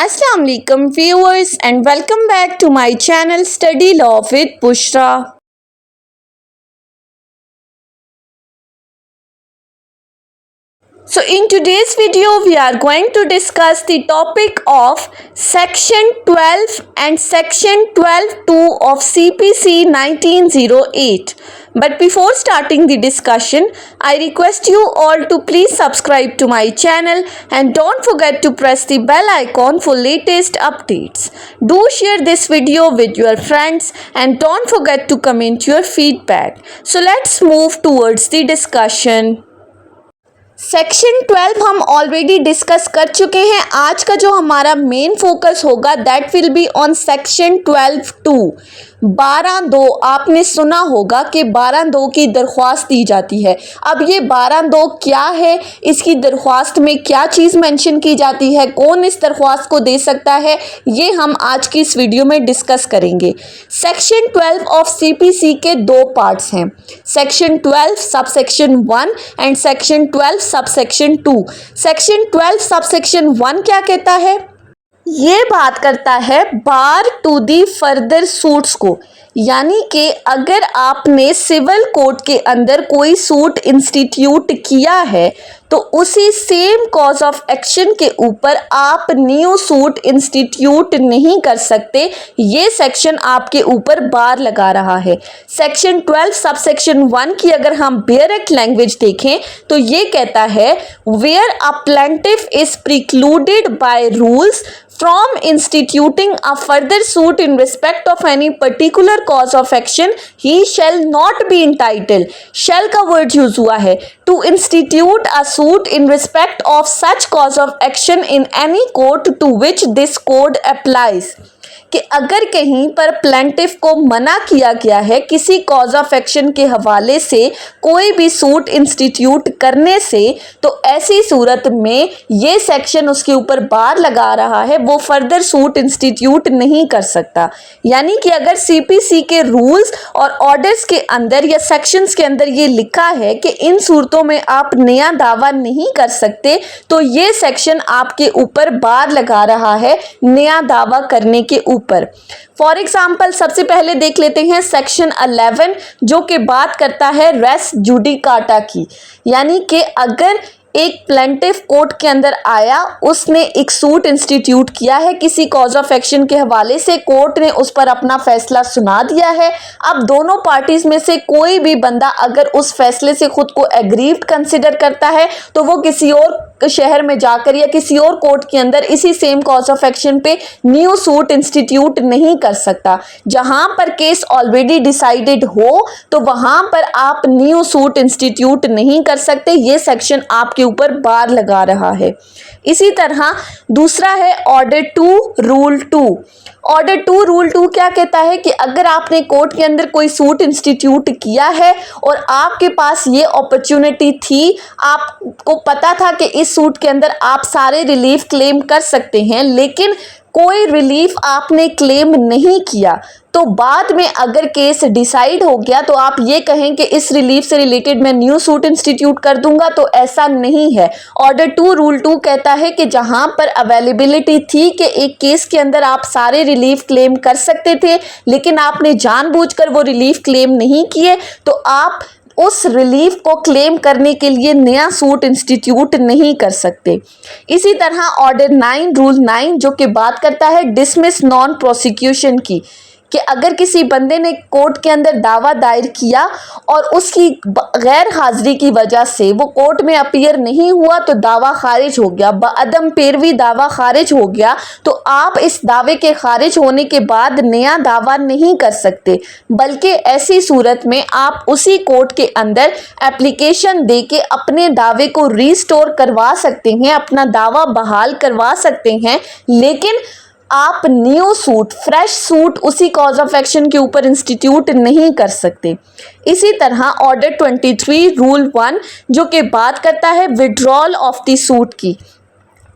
Assalamu alaikum viewers and welcome back to my channel Study Law with Bushra. So in today's video we are going to discuss the topic of section 12 and section 12(2) of CPC 1908. But before starting the discussion, I request you all to please subscribe to my channel and don't forget to press the bell icon for latest updates. Do share this video with your friends and don't forget to comment your feedback. So let's move towards the discussion. Section 12 हम already discuss कर चुके हैं. आज का जो हमारा main focus होगा that will be on section 12(2). 12(2) आपने सुना होगा कि 12(2) की दरख्वास्त दी जाती है. अब ये 12(2) क्या है, इसकी दरख्वास्त में क्या चीज़ मेंशन की जाती है, कौन इस दरख्वास्त को दे सकता है, ये हम आज की इस वीडियो में डिस्कस करेंगे. सेक्शन 12 ऑफ CPC के दो पार्ट्स हैं, section 12 subsection 1 and section 12 subsection 2. Section 12 subsection 1 क्या कहता है? ये बात करता है बार टू दी फर्दर सूट्स को, यानी कि अगर आपने सिविल कोर्ट के अंदर कोई सूट इंस्टीट्यूट किया है तो उसी सेम कॉज ऑफ एक्शन के ऊपर आप न्यू सूट इंस्टीट्यूट नहीं कर सकते. ये सेक्शन आपके ऊपर बार लगा रहा है. सेक्शन 12 सबसेक्शन 1 की अगर हम डायरेक्ट लैंग्वेज देखें तो ये कहता है where a plaintiff is precluded by rules from instituting a further suit in respect of any particular cause of action, he shall not be entitled. shall का word यूज हुआ है to institute a suit in respect of such cause of action in any court to which this code applies. कि अगर कहीं पर plaintiff को मना किया गया है किसी कॉज ऑफ एक्शन के हवाले से कोई भी सूट इंस्टीट्यूट करने से, तो ऐसी सूरत में ये सेक्शन उसके ऊपर बार लगा रहा है, वो फर्दर सूट इंस्टीट्यूट नहीं कर सकता. यानी कि अगर CPC के रूल्स और ऑर्डर्स के अंदर या सेक्शंस के अंदर ये लिखा है कि इन सूरतों में आप नया दावा नहीं कर सकते, तो ये सेक्शन आपके ऊपर बार लगा रहा है नया दावा करने के ऊपर. फॉर एग्जाम्पल सबसे पहले देख लेते हैं सेक्शन 11 जो कि बात करता है रेस जुडिकाटा की. यानी कि अगर एक प्लेंटिफ कोर्ट के अंदर आया, उसने एक सूट इंस्टीट्यूट किया है किसी कॉज ऑफ एक्शन के हवाले से, कोर्ट ने उस पर अपना फैसला सुना दिया है. अब दोनों पार्टीज में से कोई भी बंदा अगर उस फैसले से खुद को एग्रीव्ड कंसिडर करता है तो वो किसी और शहर में जाकर या किसी और कोर्ट के अंदर इसी सेम कॉज ऑफ एक्शन पे न्यू सूट इंस्टीट्यूट नहीं कर सकता. जहां पर केस ऑलरेडी डिसाइडेड हो तो वहां पर आप न्यू सूट इंस्टीट्यूट नहीं कर सकते. ये सेक्शन आपके ऊपर बार लगा रहा है. इसी तरह दूसरा है ऑर्डर 2 रूल 2. ऑर्डर 2 रूल 2 क्या कहता है कि अगर आपने कोर्ट के अंदर कोई सूट इंस्टीट्यूट किया है और आपके पास ये अपॉर्चुनिटी थी, आपको पता था कि इस सूट के अंदर आप सारे रिलीफ क्लेम कर सकते हैं, लेकिन कोई रिलीफ आपने क्लेम नहीं किया, तो बाद में अगर केस डिसाइड हो गया तो आप ये कहें कि इस रिलीफ से रिलेटेड मैं न्यू सूट इंस्टीट्यूट कर दूंगा, तो ऐसा नहीं है. ऑर्डर 2 रूल 2 कहता है कि जहां पर अवेलेबिलिटी थी कि एक केस के अंदर आप सारे रिलीफ क्लेम कर सकते थे लेकिन आपने जानबूझकर वो रिलीफ क्लेम नहीं किए, तो आप उस रिलीफ को क्लेम करने के लिए नया सूट इंस्टीट्यूट नहीं कर सकते. इसी तरह ऑर्डर 9 रूल 9 जो कि बात करता है डिसमिस नॉन प्रोसिक्यूशन की, कि अगर किसी बंदे ने कोर्ट के अंदर दावा दायर किया और उसकी गैर हाजिरी की वजह से वो कोर्ट में अपीयर नहीं हुआ तो दावा खारिज हो गया, बअदम पैरवी दावा खारिज हो गया, तो आप इस दावे के खारिज होने के बाद नया दावा नहीं कर सकते, बल्कि ऐसी सूरत में आप उसी कोर्ट के अंदर एप्लीकेशन दे के अपने दावे को रीस्टोर करवा सकते हैं, अपना दावा बहाल करवा सकते हैं, लेकिन आप न्यू सूट फ्रेश सूट उसी कॉज ऑफ एक्शन के ऊपर इंस्टीट्यूट नहीं कर सकते. इसी तरह ऑर्डर 23 रूल 1 जो कि बात करता है विड्रॉल ऑफ द सूट की,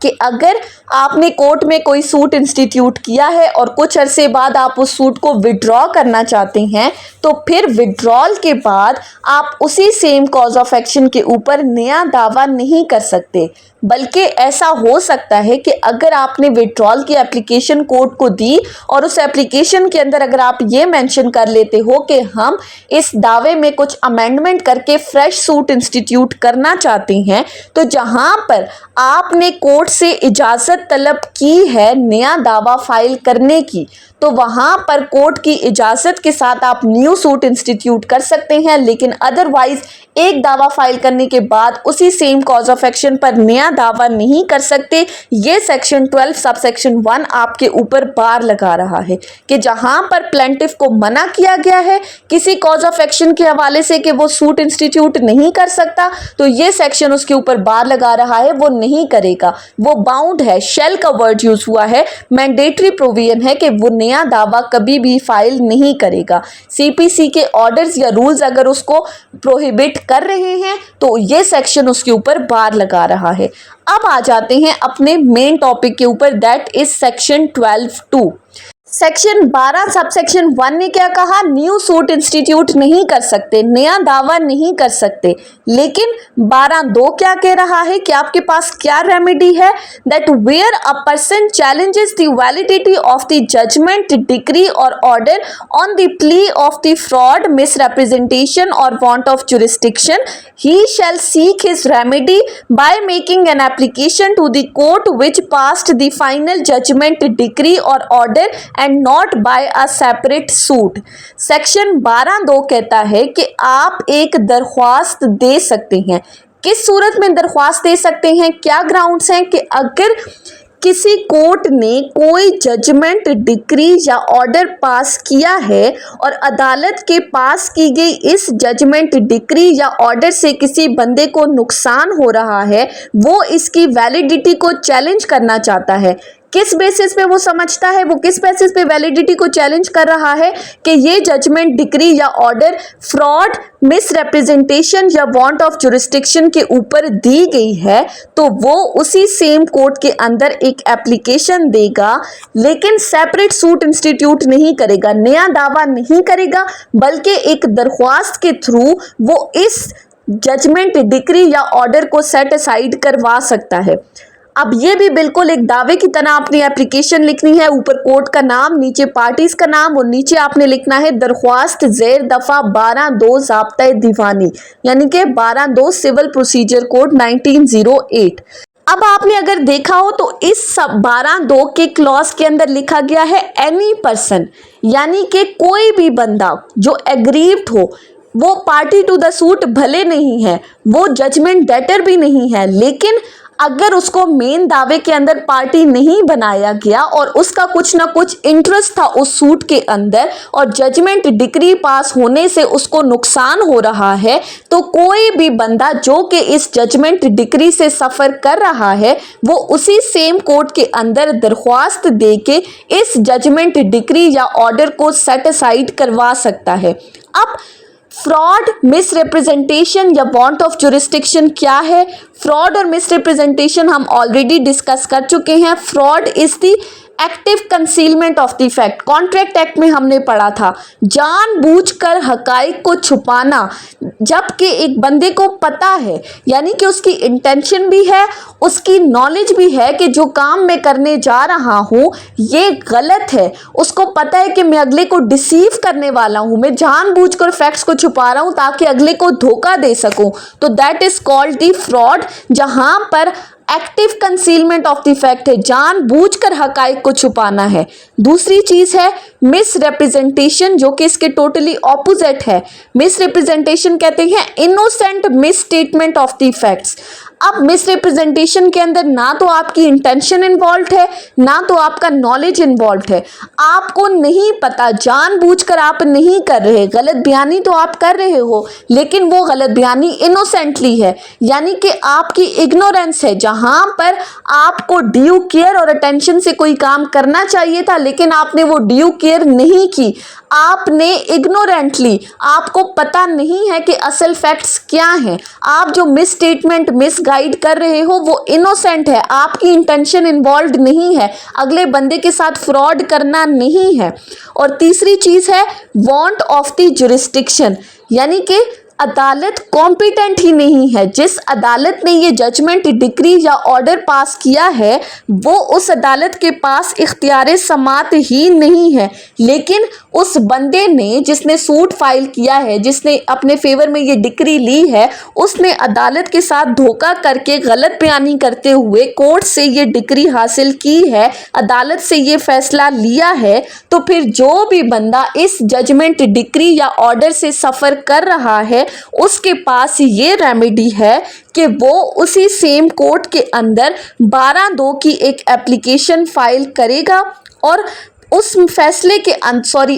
कि अगर आपने कोर्ट में कोई सूट इंस्टीट्यूट किया है और कुछ अरसे बाद आप उस सूट को विड्रॉ करना चाहते हैं, तो फिर विड्रॉल के बाद आप उसी सेम कॉज ऑफ एक्शन के ऊपर नया दावा नहीं कर सकते। बल्कि ऐसा हो सकता है कि अगर आपने विड्रॉल की एप्लीकेशन कोर्ट को दी और उस एप्लीकेशन के अंदर अगर आप ये मेंशन कर लेते हो कि हम इस दावे में कुछ अमेंडमेंट करके फ्रेश सूट इंस्टीट्यूट करना चाहते हैं, तो जहां पर आपने कोर्ट से इजाज़त तलब की है नया दावा फाइल करने की, तो वहां पर कोर्ट की इजाज़त के साथ आप न्यू सूट इंस्टीट्यूट कर सकते हैं। लेकिन अदरवाइज एक दावा फाइल करने के बाद उसी सेम कॉज ऑफ एक्शन पर नया दावा नहीं कर सकते। ये सेक्शन 12 सब सेक्शन 1 आपके ऊपर बार लगा रहा है कि जहां पर प्लेंटिफ को मना किया गया है किसी कॉज ऑफ एक्शन के हवाले से कि वो सूट इंस्टीट्यूट नहीं कर सकता, तो ये सेक्शन उसके ऊपर बार लगा रहा है, वो नहीं करेगा, वो बाउंड है। शेल का वर्ड यूज हुआ है, मैंडेटरी प्रोविजन है कि वो नया दावा कभी भी फाइल नहीं करेगा। सीपीसी के ऑर्डर्स या रूल्स अगर उसको प्रोहिबिट कर रहे हैं तो ये सेक्शन उसके ऊपर बार लगा रहा है। अब आ जाते हैं अपने मेन टॉपिक के ऊपर, that is section 12(2). Section 12 sub section 1 ने क्या कहा? न्यू सूट इंस्टीट्यूट नहीं कर सकते, नया दावा नहीं कर सकते। लेकिन 12(2 क्या कह रहा है कि आपके पास क्या रेमेडी है? That where a person challenges the validity of the judgment, decree और order on the plea of the fraud, misrepresentation और want of jurisdiction, he shall seek his remedy by making an application to the court which passed the final judgment, decree or order and not by a separate suit। Section 12(2) कहता है कि आप एक दरख्वास्त दे सकते हैं। किस सूरत में दरख्वास्त दे सकते हैं? क्या ग्राउंड्स हैं कि अगर किसी कोर्ट ने कोई जजमेंट, डिक्री या ऑर्डर पास किया है और अदालत के पास की गई इस जजमेंट, डिक्री या ऑर्डर से किसी बंदे को नुकसान हो रहा है, वो इसकी वैलिडिटी को चैलेंज करना चाहता है। किस बेसिस पे वो समझता है, वो किस बेसिस पे वैलिडिटी को चैलेंज कर रहा है कि ये जजमेंट, डिक्री या ऑर्डर फ्रॉड, मिसरिप्रेजेंटेशन या वांट ऑफ जुरिस्डिक्शन के ऊपर दी गई है, तो वो उसी सेम कोर्ट के अंदर एक एप्लीकेशन देगा, लेकिन सेपरेट सूट इंस्टीट्यूट नहीं करेगा, नया दावा नहीं करेगा, बल्कि एक दरख्वास्त के थ्रू वो इस जजमेंट, डिक्री या ऑर्डर को सेट असाइड करवा सकता है। अब ये भी बिल्कुल एक दावे की तरह अपनी एप्लीकेशन लिखनी है, ऊपर कोर्ट का नाम, नीचे पार्टीज का नाम और नीचे आपने लिखना है दरख्वास्त जेर दफ़ा 12(2) ज़ाब्ता दीवानी, यानी कि 12(2) सिविल प्रोसीजर कोड 1908। अब आपने अगर देखा हो तो इस 12(2) के क्लॉज के अंदर लिखा गया है एनी पर्सन, यानी कि कोई भी बंदा जो एग्रीव्ड हो, वो पार्टी टू द सूट भले नहीं है, वो जजमेंट डेटर भी नहीं है, लेकिन अगर उसको मेन दावे के अंदर पार्टी नहीं बनाया गया और उसका कुछ ना कुछ इंटरेस्ट था उस सूट के अंदर और जजमेंट, डिक्री पास होने से उसको नुकसान हो रहा है, तो कोई भी बंदा जो कि इस जजमेंट, डिक्री से सफ़र कर रहा है, वो उसी सेम कोर्ट के अंदर दरख्वास्त दे के इस जजमेंट, डिक्री या ऑर्डर को सेट असाइड करवा सकता है। अब फ्रॉड, मिसरिप्रेजेंटेशन या वांट ऑफ जुरिस्डिक्शन क्या है? फ्रॉड और मिसरिप्रेजेंटेशन हम ऑलरेडी डिस्कस कर चुके हैं। Fraud is the active concealment of the fact, contract act में हमने पढ़ा था, जानबूझकर हकाइक को छुपाना, जबकि एक बंदे को पता है, यानी कि उसकी इंटेंशन भी है, उसकी नॉलेज भी है कि जो काम मैं करने जा रहा हूँ ये गलत है, उसको पता है कि मैं अगले को डिसीव करने वाला हूँ, मैं जानबूझकर फैक्ट्स को छुपा रहा हूँ ताकि अगले को धोखा दे सकूँ, तो that is called the fraud, जहाँ पर active concealment of the fact है, जानबूझकर हकाइक को छुपाना है। दूसरी चीज है मिसरिप्रेजेंटेशन, जो कि इसके टोटली ऑपोजिट है। मिसरिप्रेजेंटेशन कहते हैं innocent misstatement of the facts. अब मिसरिप्रेजेंटेशन के अंदर ना तो आपकी इंटेंशन इन्वॉल्व है, ना तो आपका नॉलेज इन्वॉल्व है, आपको नहीं पता, जानबूझकर आप नहीं कर रहे, गलत बयानी तो आप कर रहे हो, लेकिन वो गलत बयानी इनोसेंटली है, यानी कि आपकी इग्नोरेंस है, जहां पर आपको ड्यू केयर और अटेंशन से कोई काम करना चाहिए था, लेकिन आपने वो ड्यू केयर नहीं की। आपने इग्नोरेंटली, आपको पता नहीं है कि असल फैक्ट्स क्या हैं, आप जो मिस स्टेटमेंट मिस गाइड कर रहे हो वो इनोसेंट है, आपकी इंटेंशन इन्वॉल्व नहीं है, अगले बंदे के साथ फ्रॉड करना नहीं है। और तीसरी चीज है वांट ऑफ द जुरिस्डिक्शन, यानी कि अदालत कॉम्पिटेंट ही नहीं है। जिस अदालत ने ये जजमेंट, डिक्री या ऑर्डर पास किया है वो उस अदालत के पास इख्तियार समात ही नहीं है, लेकिन उस बंदे ने जिसने सूट फाइल किया है, जिसने अपने फेवर में ये डिक्री ली है, उसने अदालत के साथ धोखा करके गलत बयानी करते हुए कोर्ट से ये डिक्री हासिल की है, अदालत से ये फैसला लिया है। तो फिर जो भी बंदा इस जजमेंट, डिक्री या ऑर्डर से सफ़र कर रहा है उसके पास ये रेमेडी है कि वो उसी सेम कोर्ट के अंदर 12(2) की एक एप्लीकेशन फाइल करेगा और उस फैसले के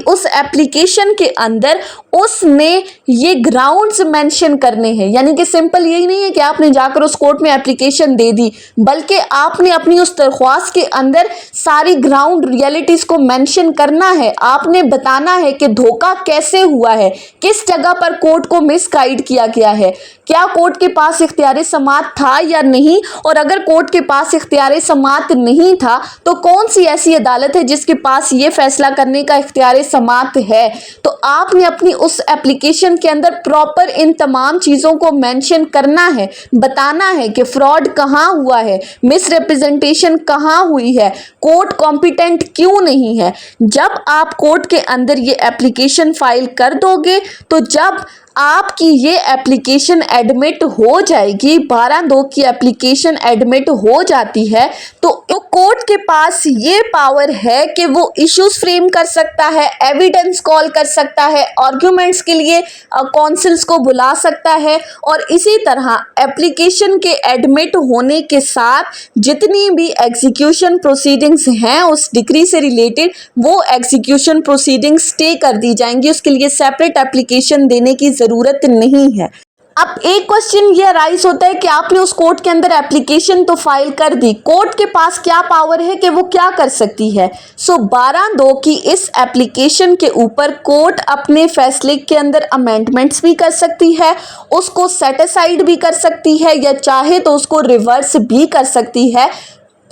उस एप्लीकेशन के अंदर उसने ये ग्राउंड्स मेंशन करने हैं। यानी कि सिंपल यही नहीं है कि आपने जाकर उस कोर्ट में एप्लीकेशन दे दी, बल्कि आपने अपनी उस दरख्वास्त के अंदर सारी ग्राउंड रियलिटीज को मेंशन करना है। आपने बताना है कि धोखा कैसे हुआ है, किस जगह पर कोर्ट को मिसगाइड किया गया है, क्या कोर्ट के पास इख्तियार समात था या नहीं, और अगर कोर्ट के पास इख्तियार समात नहीं था तो कौन सी ऐसी अदालत है जिसके पास ये फैसला करने का इख्तियार समात है। तो आपने अपनी उस एप्लीकेशन के अंदर प्रॉपर इन तमाम चीज़ों को मेंशन करना है, बताना है कि फ्रॉड कहाँ हुआ है, मिस रिप्रेजेंटेशन कहाँ हुई है, कोर्ट कॉम्पिटेंट क्यों नहीं है। जब आप कोर्ट के अंदर ये एप्लीकेशन फाइल कर दोगे तो जब आपकी ये एप्लीकेशन एडमिट हो जाएगी, 12(2) की एप्लीकेशन एडमिट हो जाती है, तो कोर्ट के पास ये पावर है कि वो इश्यूज फ्रेम कर सकता है, एविडेंस कॉल कर सकता है, आर्ग्यूमेंट्स के लिए काउंसिल्स को बुला सकता है, और इसी तरह एप्लीकेशन के एडमिट होने के साथ जितनी भी एग्जीक्यूशन प्रोसीडिंग्स हैं उस डिक्री से रिलेटेड, वो एग्जीक्यूशन प्रोसीडिंग्स स्टे कर दी जाएंगी। उसके लिए सेपरेट एप्लीकेशन देने की जरूरत नहीं है। अब एक क्वेश्चन ये राइज होता है कि आपने उस कोर्ट के अंदर एप्लीकेशन तो फाइल कर दी, कोर्ट के पास क्या पावर है कि वो क्या कर सकती है। 12(2) की इस एप्लीकेशन के ऊपर कोर्ट अपने फैसले के अंदर अमेंडमेंट्स भी कर सकती है, उसको सेट असाइड भी कर सकती है, या चाहे तो उसको रिवर्स भी कर सकती है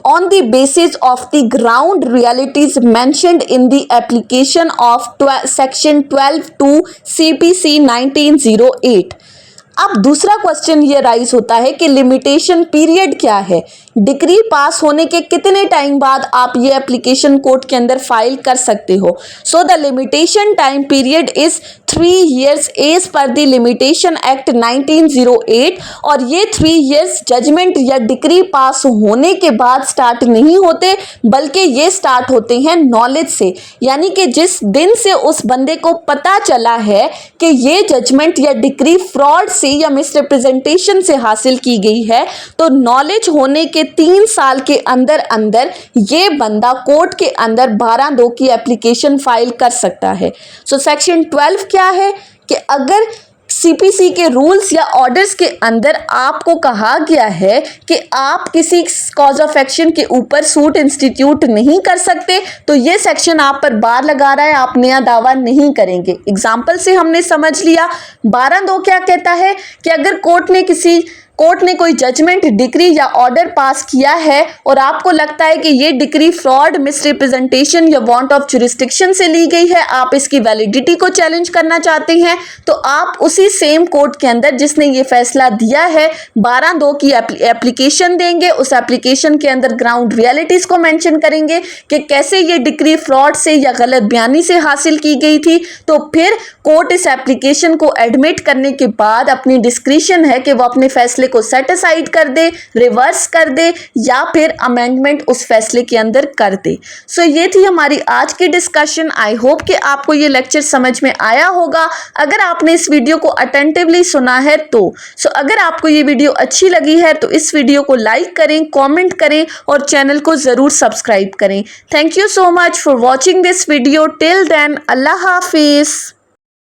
on the basis of the ground realities mentioned in the application of section 12(2) CPC 1908। अब दूसरा क्वेश्चन ये राइज होता है कि लिमिटेशन पीरियड क्या है, डिग्री पास होने के कितने टाइम बाद आप ये एप्लीकेशन कोर्ट के अंदर फाइल कर सकते हो। So the limitation time period is 3 years as per the limitation act 1908, और ये 3 years जजमेंट या डिग्री पास होने के बाद स्टार्ट नहीं होते, बल्कि ये स्टार्ट होते हैं नॉलेज से। यानी कि जिस दिन से उस बंदे को पता चला है कि ये जजमेंट या डिग्री फ्रॉड से या मिसरिप्रेजेंटेशन से हासिल की गई है, तो नॉलेज होने के 3 साल के अंदर अंदर ये बंदा कोर्ट के अंदर 12(2) की एप्लीकेशन फाइल कर सकता है। सो सेक्शन 12 क्या है कि अगर सीपीसी के रूल्स या ऑर्डर्स के अंदर आपको कहा गया है कि आप किसी कॉज ऑफ एक्शन के ऊपर सूट इंस्टीट्यूट नहीं कर सकते, तो ये सेक्शन आप पर बार लगा रहा है, आप नया दावा नहीं करेंगे। एग्जाम्पल से हमने समझ लिया 12(2) क्या कहता है कि अगर कोर्ट ने कोई जजमेंट, डिक्री या ऑर्डर पास किया है और आपको लगता है कि ये डिक्री फ्रॉड, मिसरिप्रेजेंटेशन या वांट ऑफ जुरिस्डिक्शन से ली गई है, आप इसकी वैलिडिटी को चैलेंज करना चाहते हैं, तो आप उसी सेम कोर्ट के अंदर जिसने ये फैसला दिया है 12(2) की एप्लीकेशन देंगे। उस एप्लीकेशन के अंदर ग्राउंड रियलिटीज को मेंशन करेंगे कि कैसे ये डिक्री फ्रॉड से या गलत बयानी से हासिल की गई थी। तो फिर कोर्ट इस एप्लीकेशन को एडमिट करने के बाद अपनी डिस्क्रिशन है कि वो अपने फैसले को सेट असाइड कर दे, रिवर्स कर दे, या फिर अमेंडमेंट उस फैसले के अंदर कर दे। सो ये थी हमारी आज की डिस्कशन। आई होप कि आपको ये लेक्चर समझ में आया होगा। अगर आपने इस वीडियो को अटेंटिवली सुना है तो अगर आपको ये वीडियो अच्छी लगी है तो इस वीडियो को लाइक करें, कमेंट करें और चैनल को जरूर सब्सक्राइब करें। Thank you so much for watching this video. Till then, अल्लाह हाफिज।